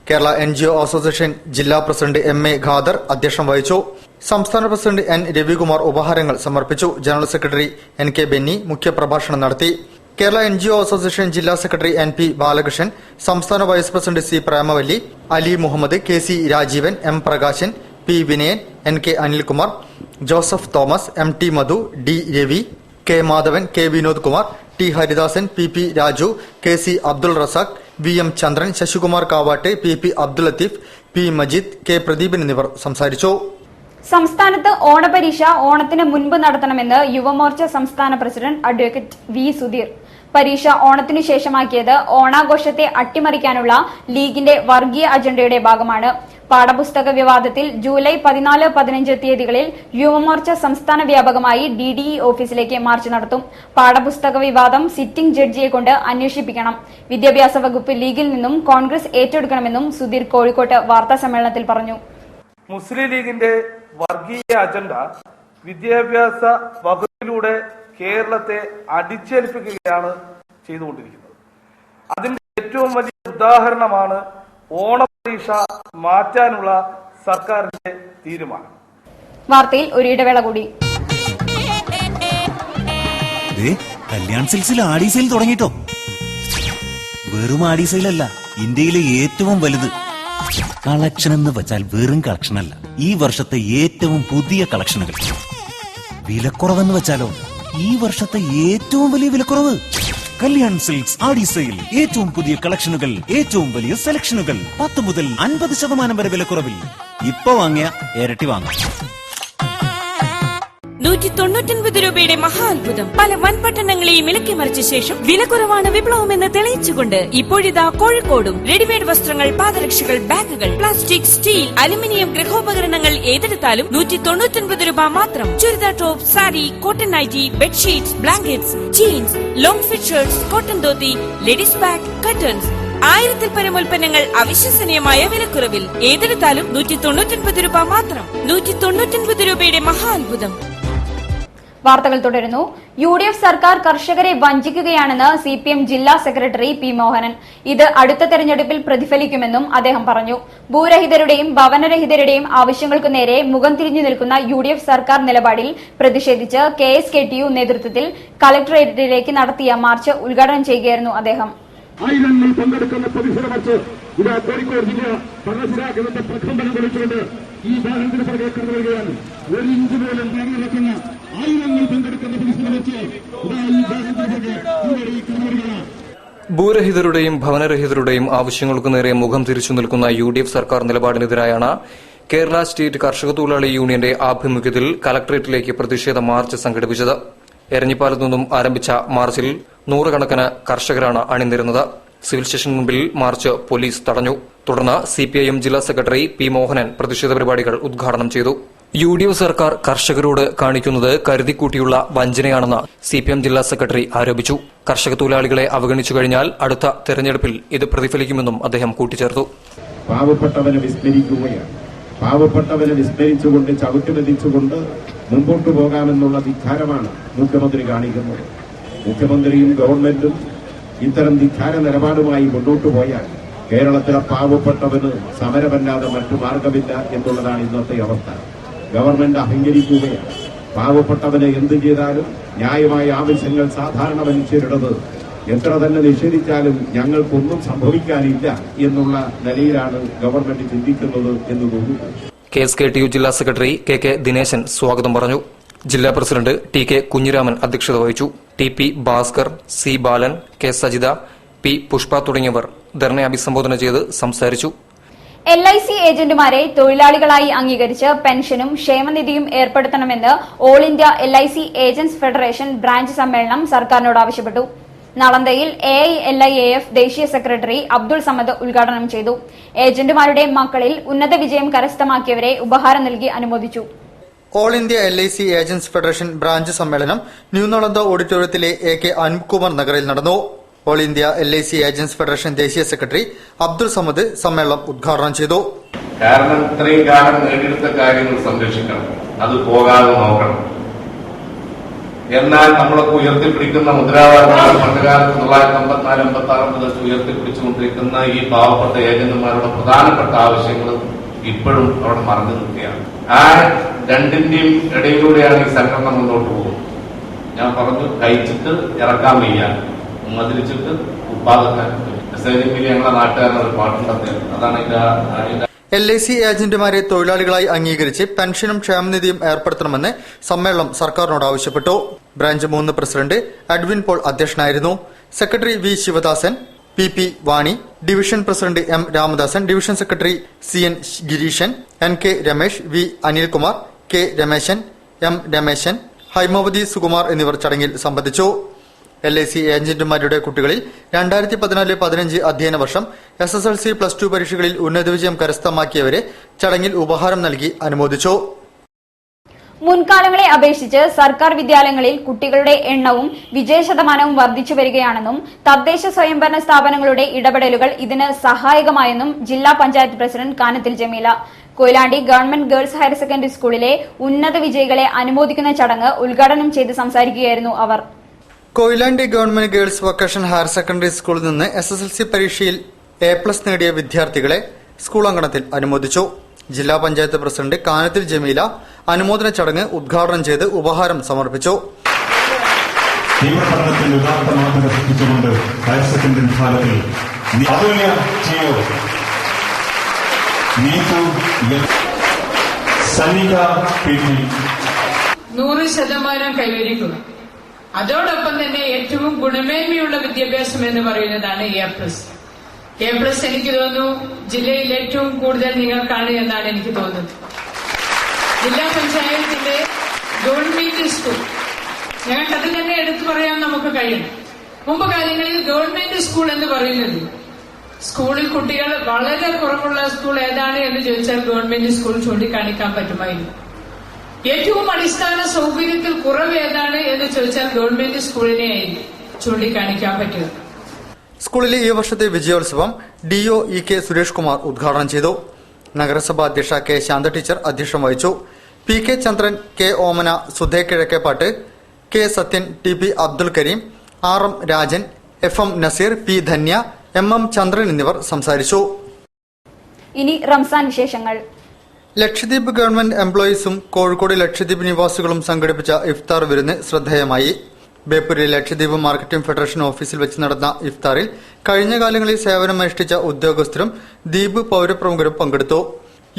കേരള NGO അസോസിയേഷൻ ജില്ലാ പ്രസിഡന്റ് MA ഖാദർ അധ്യക്ഷം വഹിച്ചു. സംസ്ഥാന പ്രസിഡന്റ് N രവികുമാർ ഉപഹാരങ്ങൾ സമർപ്പിച്ചു. ജനറൽ സെക്രട്ടറി NK ബെന്നി മുഖ്യപ്രഭാഷണം നടത്തി. കേരള NGO അസോസിയേഷൻ ജില്ലാ സെക്രട്ടറി NP ബാലകൃഷ്ണൻ, സംസ്ഥാന vice president C Premavalli, Ali Muhammad, KC Rajeevan, M Prakashan, P Vinayan, NK Anilkumar, Joseph Thomas, MT Madhu, D Ravi, K Madhavan, K Vinod Kumar, T Haridasan, PP Raju, KC Abdul Razak, VM Chandran, Sasikumar Kavattu, PP Abdul Latheef, P Majeed, K Pradeepan എന്നിവർ സംസാരിച്ചു. സംസ്ഥാനത്ത് ഓണപരീക്ഷ ഓണത്തിന് മുൻപ് നടത്തണമെന്ന് യുവമോർച്ച സംസ്ഥാന പ്രസിഡന്റ് അഡ്വക്കേറ്റ് V സുധീർ. പരീക്ഷ ഓണത്തിനു ശേഷമാക്കിയത് ഓണാഘോഷത്തെ അട്ടിമറിക്കാനുള്ള ലീഗിന്റെ വർഗീയ അജണ്ടയുടെ ഭാഗമാണ്. പാഠപുസ്തക വിവാദത്തിൽ ജൂലൈ 14, 15 തീയതികളിൽ യുവമോർച്ച സംസ്ഥാന വ്യാപകമായി DDE ഓഫീസിലേക്ക് മാർച്ച് നടത്തും. പാഠപുസ്തക വിവാദം സിറ്റിംഗ് ജഡ്ജിയെ കൊണ്ട് അന്വേഷിപ്പിക്കണം. വിദ്യാഭ്യാസ വകുപ്പ് ലീഗിൽ നിന്നും കോൺഗ്രസ് ഏറ്റെടുക്കണമെന്നും സുധീർ കോഴിക്കോട്ട് വാർത്താ സമ്മേളനത്തിൽ പറഞ്ഞു. മുസ്ലിം ലീഗിന്റെ വർഗീയ അജണ്ട വിദ്യാഭ്യാസ വകുപ്പിലൂടെ കേരളത്തെ അടിച്ചേൽപ്പിക്കുകയാണ് ചെയ്തുകൊണ്ടിരിക്കുന്നത്. അതിന്റെ ഏറ്റവും വലിയ ഉദാഹരണമാണ് ഓണപരീക്ഷ മാറ്റാനുള്ള സർക്കാരിന്റെ തീരുമാനം. വാർത്തയിൽ ഒരു ഇടവേള കൂടി. കല്യാൺ സിൽക്സിൽ ആടി സെയിൽ തുടങ്ങിട്ടോ. വെറും ആടി സെയിലല്ല, ഇന്ത്യയിലെ ഏറ്റവും വലുത്. കളക്ഷൻ എന്ന് വെച്ചാൽ വെറും കളക്ഷൻ അല്ല, ഈ വർഷത്തെ ഏറ്റവും പുതിയ കളക്ഷനുകൾ. വിലക്കുറവെന്ന് വെച്ചാലോ, ഈ വർഷത്തെ ഏറ്റവും വലിയ വിലക്കുറവ്. കല്യാൺ സിൽക്സ് ആടി സെയിൽ. ഏറ്റവും പുതിയ കളക്ഷനുകൾ, ഏറ്റവും വലിയ സെലക്ഷനുകൾ. 10 മുതൽ 50% വരെ വിലക്കുറവിൽ. ഇപ്പൊ വാങ്ങിയ ഇരട്ടി വാങ്ങാം. 199 രൂപയുടെ മഹാത്ഭുതം. പല വൻപട്ടണങ്ങളെയും ഇളക്കിമറിച്ച ശേഷം വിലക്കുറവാണ് വിപ്ലവമെന്ന് തെളിയിച്ചുകൊണ്ട് ഇപ്പോഴിതാ കോഴിക്കോടും റെഡിമെയ്ഡ് വസ്ത്രങ്ങൾ, പാദരക്ഷകൾ, ബാഗുകൾ, പ്ലാസ്റ്റിക്, സ്റ്റീൽ, അലുമിനിയം ഗൃഹോപകരണങ്ങൾ ഏതെടുത്താലും 199 രൂപ മാത്രം. Churidar top, sari, cotton nighty, bedsheets, blankets, jeans, long fit shirts, cotton dhoti, ladies bag, curtains, 1000-ൽ പരം ഉൽപ്പന്നങ്ങൾ അവിശ്വസനീയമായ വിലക്കുറവിൽ. ഏതെടുത്താലും 199 രൂപ മാത്രം. 199 രൂപയുടെ മഹാത്ഭുതം. വാർത്തകൾ തുടരുന്നു. UDF സർക്കാർ കർഷകരെ വഞ്ചിക്കുകയാണെന്ന് CPM ജില്ലാ സെക്രട്ടറി പി മോഹനൻ. ഇത് അടുത്ത തെരഞ്ഞെടുപ്പിൽ പ്രതിഫലിക്കുമെന്നും അദ്ദേഹം പറഞ്ഞു. ഭൂരഹിതരുടെയും ഭവനരഹിതരുടെയും ആവശ്യങ്ങൾക്കു നേരെ മുഖം തിരിഞ്ഞു നിൽക്കുന്ന UDF സർക്കാർ നിലപാടിൽ പ്രതിഷേധിച്ച് KSKTU നേതൃത്വത്തിൽ കളക്ടറേറ്റിലേക്ക് നടത്തിയ മാർച്ച് ഉദ്ഘാടനം ചെയ്യുകയായിരുന്നു അദ്ദേഹം. ആയിരങ്ങൾ പങ്കെടുക്കുന്ന പ്രതിഷേധ മാർച്ച് ഇതാ കോഴിക്കോട് ജില്ല ഭരണസിരാ എന്നത്തെ പ്രകമ്പനം വിളിച്ചുകൊണ്ട് ഈ വാഹനത്തിന് പുറകെ കടന്നു വരികയാണ്. 1 ഇഞ്ച് പോലും താങ്ങി വെക്കുന്ന ആയിരങ്ങൾ പങ്കെടുക്കുന്ന പ്രതിഷേധ മാർച്ച് ഇതാ ഈ വാഹനത്തിന് പുറകെ കടന്നു വരികയാണ്. ഭൂരഹിതരുടെയും ഭവനരഹിതരുടെയും ആവശ്യങ്ങൾക്കു നേരെ മുഖം തിരിച്ചു നിൽക്കുന്ന UDF സർക്കാർ നിലപാടിനെതിരായാണ് കേരള സ്റ്റേറ്റ് കർഷക തൊഴിലാളി യൂണിയന്റെ ആഭിമുഖ്യത്തിൽ കലക്ടറേറ്റിലേക്ക് പ്രതിഷേധ മാർച്ച് സംഘടിപ്പിച്ചത്. എരഞ്ഞിപ്പാലത്തു നിന്നും ആരംഭിച്ച മാർച്ചിൽ 100 കണക്കിന് കർഷകരാണ് അണിനിരുന്നത്. സിവിൽ സ്റ്റേഷൻ മുമ്പിൽ മാർച്ച് പോലീസ് തടഞ്ഞു. തുടർന്ന് CPIM ജില്ലാ സെക്രട്ടറി പി മോഹനൻ പ്രതിഷേധ പരിപാടികൾ ഉദ്ഘാടനം ചെയ്തു. UDF സർക്കാർ കർഷകരോട് കാണിക്കുന്നത് കരുതിക്കൂട്ടിയുള്ള വഞ്ചനയാണെന്ന് CPM ജില്ലാ സെക്രട്ടറി ആരോപിച്ചു. കർഷക തൊഴിലാളികളെ അവഗണിച്ചു കഴിഞ്ഞാൽ അടുത്ത തെരഞ്ഞെടുപ്പിൽ ഇത് പ്രതിഫലിക്കുമെന്നും അദ്ദേഹം കൂട്ടിച്ചേർത്തു. പാവപ്പെട്ടവനെ വിസ്മരിക്കുകയാണ്. പാവപ്പെട്ടവനെ വിസ്മരിച്ചുകൊണ്ട് ചവിട്ടുമെതിച്ചുകൊണ്ട് മുമ്പോട്ടു പോകാമെന്നുള്ള ധിക്കാരമാണ് മുഖ്യമന്ത്രി കാണിക്കുന്നത്. മുഖ്യമന്ത്രിയും ഗവൺമെന്റും ഇത്തരം ധിക്കാര നിലപാടുമായി മുന്നോട്ടു പോയാൽ കേരളത്തിലെ പാവപ്പെട്ടവന് സമരമല്ലാതെ മറ്റു മാർഗമില്ല എന്നുള്ളതാണ് ഇന്നത്തെ അവസ്ഥ. ഗവൺമെന്റ് അഹങ്കരിക്കുകയാണ്. പാവപ്പെട്ടവന് എന്ത് ചെയ്താലും ന്യായമായ ആവശ്യങ്ങൾ സാധാരണ മനുഷ്യരുടേത് എത്ര തന്നെ നിഷേധിച്ചാലും ഞങ്ങൾക്കൊന്നും സംഭവിക്കാനില്ല എന്നുള്ള നിലയിലാണ് ഗവൺമെന്റ് ചിന്തിക്കുന്നത് എന്ന് തോന്നുന്നു. KSKTU ജില്ലാ സെക്രട്ടറി KK ദിനേശൻ സ്വാഗതം പറഞ്ഞു. ജില്ലാ പ്രസിഡന്റ് TK കുഞ്ഞിരാമൻ അധ്യക്ഷത വഹിച്ചു. TP ഭാസ്കർ, C ബാലൻ, K സജിത, P പുഷ്പ തുടങ്ങിയവർ ധർണ അഭിസംബോധന ചെയ്ത് സംസാരിച്ചു. LIC ഏജന്റുമാരെ തൊഴിലാളികളായി അംഗീകരിച്ച് പെൻഷനും ക്ഷേമനിധിയും ഏർപ്പെടുത്തണമെന്ന് all India LIC agents federation branch സമ്മേളനം സർക്കാരിനോട് ആവശ്യപ്പെട്ടു. നളന്തയിൽ AILIAF ദേശീയ സെക്രട്ടറി അബ്ദുൾ സമദ് ഉദ്ഘാടനം ചെയ്തു. ഏജന്റുമാരുടെ മക്കളിൽ ഉന്നത വിജയം കരസ്ഥമാക്കിയവരെ ഉപഹാരം നൽകി അനുമോദിച്ചു. All India LIC agents federation branch സമ്മേളനം ന്യൂ നളന്ദ ഓഡിറ്റോറിയത്തിലെ AK അൻകുമാർ നഗറിൽ നടന്നു. All India LIC agents federation ദേശീയ സെക്രട്ടറി അബ്ദുൾ സമദ് സമ്മേളനം ഉദ്ഘാടനം ചെയ്തു. കാരണം ഇത്രയും കാലം നേടിയെടുത്ത കാര്യങ്ങൾ സംരക്ഷിക്കണം, അത് പോകാതെ നോക്കണം. എന്നാൽ നമ്മളൊക്കെ ഉയർത്തിപ്പിടിക്കുന്ന മുദ്രാവാക്യങ്ങൾ പണ്ടുകാലത്ത് 1954-56 മുതൽ ഉയർത്തിപ്പിടിച്ചുകൊണ്ടിരിക്കുന്ന ഈ പാവപ്പെട്ട ഏജന്റുമാരുടെ പ്രധാനപ്പെട്ട ആവശ്യങ്ങൾ ഇപ്പോഴും അവിടെ മറഞ്ഞു നിൽക്കുകയാണ്. ആ രണ്ടിന്റെയും ഇടയിലൂടെയാണ് ഈ സംഘടന മുന്നോട്ട് പോകുന്നത്. ഞാൻ പറഞ്ഞു, കഴിച്ചിട്ട് ഇറക്കാൻ വയ്യ, മതിരിച്ചിട്ട് ഉപ്പാദക്കാൻ. ഞങ്ങളുടെ നാട്ടുകാരനൊരു പാട്ടുണ്ടെന്ന്, അതാണ് അതിന്റെ LIC ഏജന്റുമാരെ തൊഴിലാളികളായി അംഗീകരിച്ച് പെൻഷനും ക്ഷേമനിധിയും ഏർപ്പെടുത്തണമെന്ന് സമ്മേളനം സർക്കാരിനോട് ആവശ്യപ്പെട്ടു. ബ്രാഞ്ച് 3 പ്രസിഡന്റ് അഡ്വിൻ പോൾ അധ്യക്ഷനായിരുന്നു. Secretary V Sivadasan, PP Vani, division president M Ramadasan, division secretary CN Gireesan, NK Ramesh, V Anilkumar, K Rameshan, M Rameshan, Haimavathi Sukumar എന്നിവർ ചടങ്ങിൽ സംബന്ധിച്ചു. LIC ഏജന്റുമാരുടെ കുട്ടികളിൽ 2014-15 അധ്യയന വർഷം SSLC +2 പരീക്ഷകളിൽ ഉന്നത വിജയം കരസ്ഥമാക്കിയവരെ ചടങ്ങിൽ ഉപഹാരം നൽകി അനുമോദിച്ചു. മുൻകാലങ്ങളെ അപേക്ഷിച്ച് സർക്കാർ വിദ്യാലയങ്ങളിൽ കുട്ടികളുടെ എണ്ണവും വിജയശതമാനവും വർദ്ധിച്ചു വരികയാണെന്നും തദ്ദേശ സ്വയംഭരണ സ്ഥാപനങ്ങളുടെ ഇടപെടലുകൾ ഇതിന് സഹായകമായെന്നും ജില്ലാ panchayat president Kanathil Jameela. Koyilandy government girls higher secondary സ്കൂളിലെ ഉന്നത വിജയികളെ അനുമോദിക്കുന്ന ചടങ്ങ് ഉദ്ഘാടനം ചെയ്ത് സംസാരിക്കുകയായിരുന്നു അവർ. Koyilandy government girls vocational higher secondary സ്കൂളിൽ നിന്ന് SSLC പരീക്ഷയിൽ A+ നേടിയ വിദ്യാർത്ഥികളെ സ്കൂൾ അങ്കണത്തിൽ അനുമോദിച്ചു. ജില്ലാ പഞ്ചായത്ത് പ്രസിഡന്റ് കാനത്തിൽ ജമീല അനുമോദന ചടങ്ങ് ഉദ്ഘാടനം ചെയ്ത് ഉപഹാരം സമർപ്പിച്ചു. പഠനത്തിന്റെ യഥാർത്ഥ മാതൃക സൃഷ്ടിച്ചുകൊണ്ട് ഹയർ സെക്കൻഡറി വിഭാഗത്തിൽ സൈനിക 100% കൈവരിക്കുക. അതോടൊപ്പം തന്നെ ഏറ്റവും ഗുണമേന്മയുള്ള വിദ്യാഭ്യാസം എന്ന് പറയുന്നതാണ് A+. എനിക്ക് തോന്നുന്നു ജില്ലയിൽ ഏറ്റവും കൂടുതൽ നിങ്ങൾക്കാണ് എന്നാണ് എനിക്ക് തോന്നുന്നത്. ജില്ലാ പഞ്ചായത്തിന്റെ ഗവൺമെന്റ് സ്കൂൾ ഞങ്ങൾക്കത് തന്നെ എടുത്തു പറയാൻ നമുക്ക് കഴിയണം. മുമ്പ് കാലങ്ങളിൽ ഗവൺമെന്റ് സ്കൂൾ എന്ന് പറയുന്നത് സ്കൂളിൽ കുട്ടികൾ വളരെ കുറവുള്ള സ്കൂൾ ഏതാണ് എന്ന് ചോദിച്ചാൽ ഗവൺമെന്റ് സ്കൂൾ ചൂണ്ടിക്കാണിക്കാൻ പറ്റുമായിരുന്നു. ഏറ്റവും അടിസ്ഥാന സൗകര്യത്തിൽ കുറവ് ഏതാണ് എന്ന് ചോദിച്ചാൽ ഗവൺമെന്റ് സ്കൂളിനെ ചൂണ്ടിക്കാണിക്കാൻ പറ്റുക. സ്കൂളിലെ ഈ വർഷത്തെ വിജയോത്സവം DO EK സുരേഷ് കുമാർ ഉദ്ഘാടനം ചെയ്തു. നഗരസഭാ അധ്യക്ഷ K ശാന്ത ടീച്ചർ അധ്യക്ഷം വഹിച്ചു. PK ചന്ദ്രൻ, K ഓമന, സുധേ Kizhakkepat, K Sathyan, TP Abdul Kareem, RM Rajan, FM Naseer, P Dhanya, MM ചന്ദ്രൻ എന്നിവർ സംസാരിച്ചു. ഇനി റംസാൻ വിശേഷങ്ങൾ. ലക്ഷദ്വീപ് ഗവൺമെന്റ് എംപ്ലോയീസും കോഴിക്കോട് ലക്ഷദ്വീപ് നിവാസികളും സംഘടിപ്പിച്ച ഇഫ്താർ വിരുന്ന് ശ്രദ്ധേയമായി. ബേപ്പൂരിലെ ലക്ഷദ്വീപ് മാർക്കറ്റിംഗ് ഫെഡറേഷൻ ഓഫീസിൽ വെച്ച് നടന്ന ഇഫ്താറിൽ കഴിഞ്ഞ കാലങ്ങളിൽ സേവനമനുഷ്ഠിച്ച ഉദ്യോഗസ്ഥരും ദ്വീപ് പൌരപ്രമുഖരും പങ്കെടുത്തു.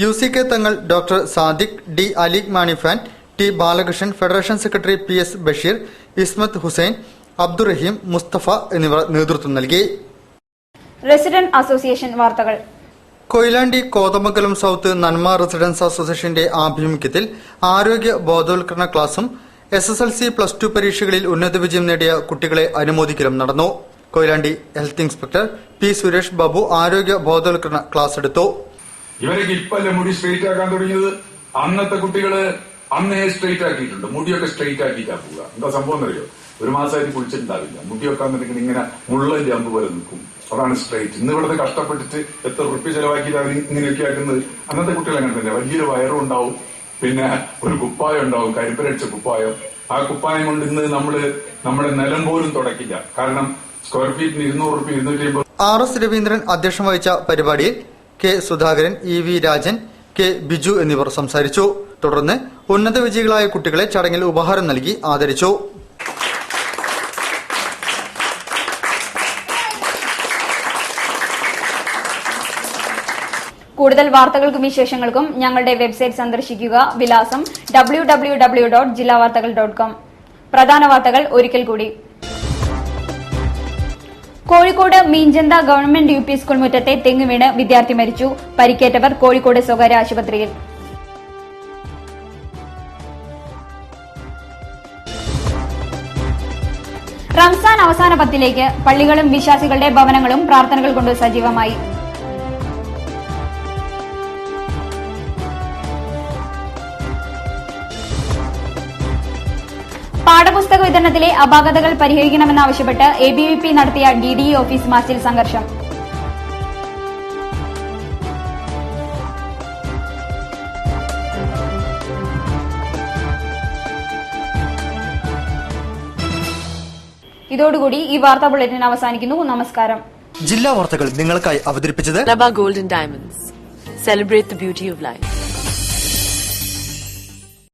UCK Thangal, doctor Sadiq, D Ali Manifan, T Balakrishnan, federation secretary PS Basheer, Ismath Hussain, Abdurahim, Mustafa എന്നിവർ നേതൃത്വം നൽകി. റെസിഡന്റ് അസോസിയേഷൻ വാർത്തകൾ. കൊയിലാണ്ടി കോതമംഗലം സൌത്ത് നന്മ റെസിഡൻസ് അസോസിയേഷന്റെ ആഭിമുഖ്യത്തിൽ ആരോഗ്യ ബോധവൽക്കരണ ക്ലാസും SSLC +2 പരീക്ഷകളിൽ ഉന്നത വിജയം നേടിയ കുട്ടികളെ അനുമോദിക്കലും നടന്നു. Koyilandy health inspector P Suresh Babu ആരോഗ്യ ബോധവൽക്കരണ ക്ലാസ് എടുത്തു. ഇവരൊക്കെ ഇപ്പല്ലേ മുടി സ്ട്രെയിറ്റ് ആക്കാൻ തുടങ്ങിയത്? അന്നത്തെ കുട്ടികള് അന്നേ സ്ട്രെയിറ്റ് ആക്കിയിട്ടുണ്ട്. മുടിയൊക്കെ സ്ട്രെയിറ്റ് ആക്കിയിട്ടാ പോവുക. എന്താ സംഭവം എന്നറിയോ? ഒരു മാസമായിട്ട് കുളിച്ചിട്ടുണ്ടാവില്ല. മുടിയൊക്കെ എന്നിട്ട് ഇങ്ങനെ മുള്ളൻ ജമ്പ് പോലെ നിൽക്കും. അതാണ് സ്ട്രെയിറ്റ്. ഇന്ന് ഇവിടുന്ന് കഷ്ടപ്പെട്ടിട്ട് എത്ര റുപ്യ ചെലവാക്കിയിട്ട് അവർ ഇങ്ങനെയൊക്കെ ആക്കുന്നത്. അന്നത്തെ കുട്ടികൾ അങ്ങനെ തന്നെ. വലിയൊരു വയറും ഉണ്ടാവും, പിന്നെ ഒരു കുപ്പായം ഉണ്ടാവും, കരിപ്പരടിച്ച കുപ്പായം. ആ കുപ്പായം കൊണ്ട് ഇന്ന് നമ്മുടെ നിലം പോലും തുടക്കില്ല. കാരണം സ്ക്വയർ ഫീറ്റിന് 200 റുപ്യ 250. RS രവീന്ദ്രൻ അധ്യക്ഷം വഹിച്ച പരിപാടിയിൽ K Sudhakaran, EV Rajan, K Biju എന്നിവർ സംസാരിച്ചു. തുടർന്ന് ഉന്നത വിജയികളായ കുട്ടികളെ ചടങ്ങിൽ ഉപഹാരം നൽകി ആദരിച്ചു. കൂടുതൽ വാർത്തകൾക്കും വിശേഷങ്ങൾക്കും ഞങ്ങളുടെ വെബ്സൈറ്റ് സന്ദർശിക്കുക. വിലാസം www.jillavartakal.com. പ്രധാന വാർത്തകൾ ഒരിക്കൽ കൂടി. കോഴിക്കോട് മീഞ്ചന്ത ഗവൺമെന്റ് UP സ്കൂൾ മുറ്റത്തെ തെങ്ങ് വീണ് വിദ്യാർത്ഥി മരിച്ചു. പരിക്കേറ്റവർ കോഴിക്കോട് സ്വകാര്യ ആശുപത്രിയിൽ. റംസാൻ അവസാന പത്തിലേക്ക് പള്ളികളും വിശ്വാസികളുടെ ഭവനങ്ങളും പ്രാർത്ഥനകൾ കൊണ്ട് സജീവമായി. പാഠപുസ്തക വിതരണത്തിലെ അപാകതകൾ പരിഹരിക്കണമെന്നാവശ്യപ്പെട്ട് ABVP നടത്തിയ DDE ഓഫീസ് മാർച്ചിൽ സംഘർഷം. ഇതോടുകൂടി ഈ വാർത്താ ബുള്ളറ്റിൻ അവസാനിക്കുന്നു. നമസ്കാരം. ജില്ലാ വാർത്തകൾ നിങ്ങൾക്കായി അവതരിപ്പിച്ചത് Malabar Gold and Diamonds. Celebrate the beauty of life.